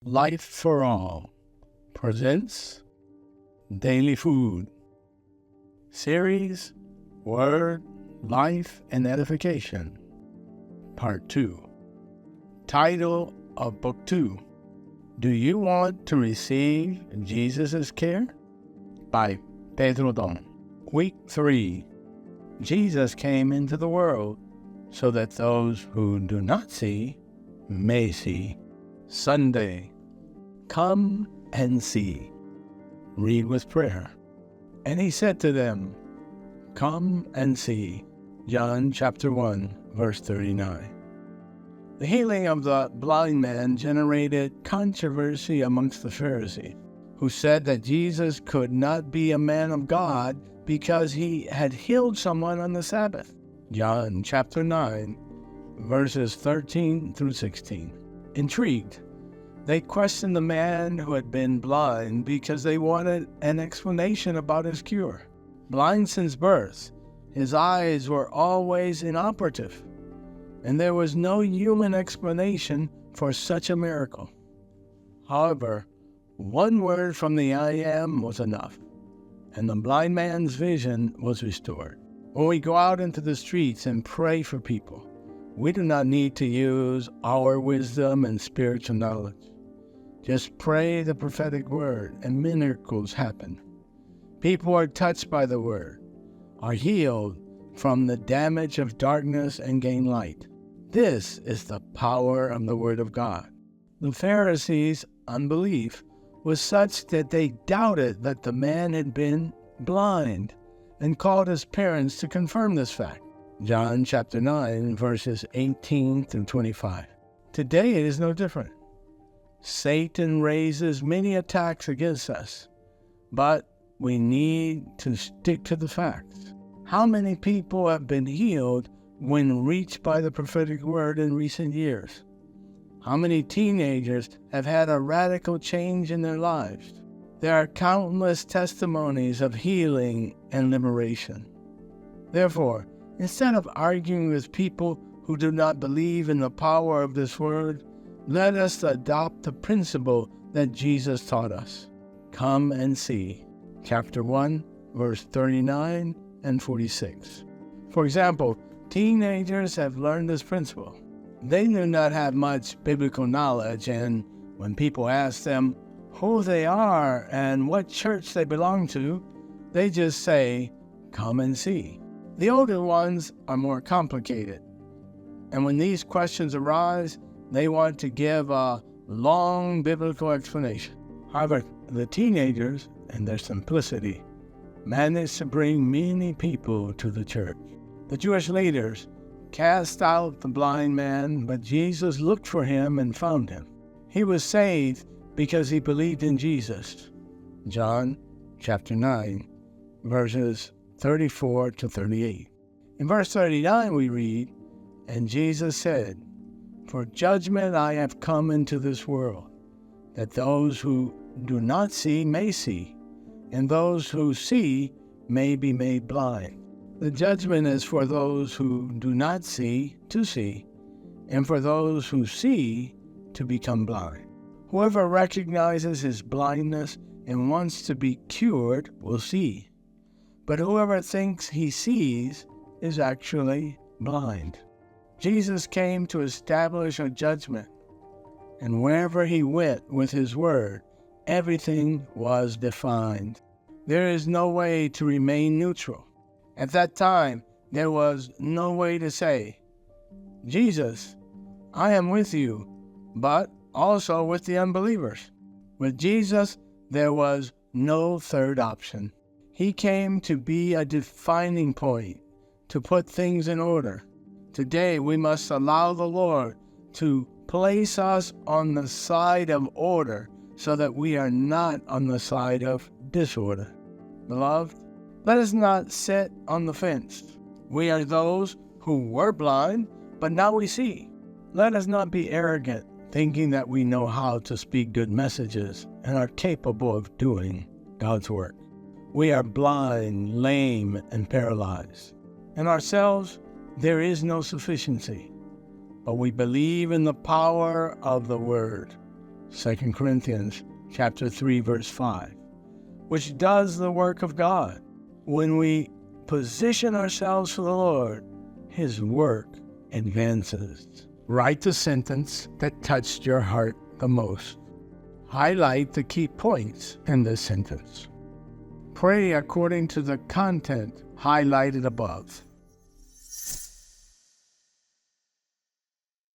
Life for All presents Daily Food Series Word, Life, and Edification Part 2. Title of Book 2: Do You Want to Receive Jesus' Care? By Pedro. Week 3. Jesus came into the world so that those who do not see may see. Sunday. Come and see. Read with prayer. And he said to them, Come and see. John chapter 1, verse 39. The healing of the blind man generated controversy amongst the Pharisees, who said that Jesus could not be a man of God because he had healed someone on the Sabbath. John chapter 9, verses 13 through 16. Intrigued, they questioned the man who had been blind because they wanted an explanation about his cure. Blind since birth, his eyes were always inoperative, and there was no human explanation for such a miracle. However, one word from the I Am was enough, and the blind man's vision was restored. When we go out into the streets and pray for people, we do not need to use our wisdom and spiritual knowledge. Just pray the prophetic word and miracles happen. People are touched by the word, are healed from the damage of darkness and gain light. This is the power of the word of God. The Pharisees' unbelief was such that they doubted that the man had been blind and called his parents to confirm this fact. John chapter 9, verses 18 through 25. Today it is no different. Satan raises many attacks against us, but we need to stick to the facts. How many people have been healed when reached by the prophetic word in recent years? How many teenagers have had a radical change in their lives? There are countless testimonies of healing and liberation. Therefore, instead of arguing with people who do not believe in the power of this word, let us adopt the principle that Jesus taught us. Come and see. Chapter 1, verse 39 and 46. For example, teenagers have learned this principle. They do not have much biblical knowledge, and when people ask them who they are and what church they belong to, they just say, Come and see. The older ones are more complicated, and when these questions arise, they want to give a long biblical explanation. However, the teenagers, in their simplicity, managed to bring many people to the church. The Jewish leaders cast out the blind man, but Jesus looked for him and found him. He was saved because he believed in Jesus. John chapter 9, verses 34 to 38. In verse 39 we read, And Jesus said, For judgment I have come into this world, that those who do not see may see, and those who see may be made blind. The judgment is for those who do not see to see, and for those who see to become blind. Whoever recognizes his blindness and wants to be cured will see. But whoever thinks he sees is actually blind. Jesus came to establish a judgment, and wherever he went with his word, everything was defined. There is no way to remain neutral. At that time, there was no way to say, Jesus, I am with you, but also with the unbelievers. With Jesus, there was no third option. He came to be a defining point, to put things in order. Today, we must allow the Lord to place us on the side of order so that we are not on the side of disorder. Beloved, let us not sit on the fence. We are those who were blind, but now we see. Let us not be arrogant, thinking that we know how to speak good messages and are capable of doing God's work. We are blind, lame, and paralyzed. In ourselves, there is no sufficiency, but we believe in the power of the Word. 2 Corinthians chapter 3, verse 5, which does the work of God. When we position ourselves for the Lord, His work advances. Write the sentence that touched your heart the most. Highlight the key points in the sentence. Pray according to the content highlighted above.